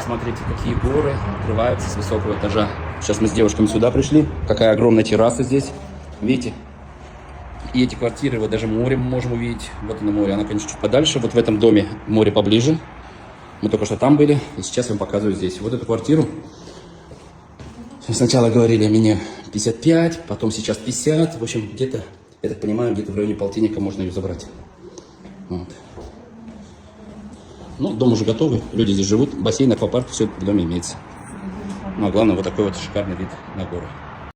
Посмотрите, какие горы открываются с высокого этажа. Сейчас мы с девушками сюда пришли. Какая огромная терраса здесь. Видите? И эти квартиры, вот даже море мы можем увидеть. Вот оно море, оно, конечно, чуть подальше. Вот в этом доме море поближе. Мы только что там были, и сейчас я вам показываю здесь. Вот эту квартиру. Сначала говорили мне 55, потом сейчас 50. В общем, где-то, я так понимаю, где-то в районе полтинника можно ее забрать. Вот. Ну, дом уже готовый, люди здесь живут. Бассейн, аквапарк, все в доме имеется. Ну, а главное, вот такой вот шикарный вид на горы.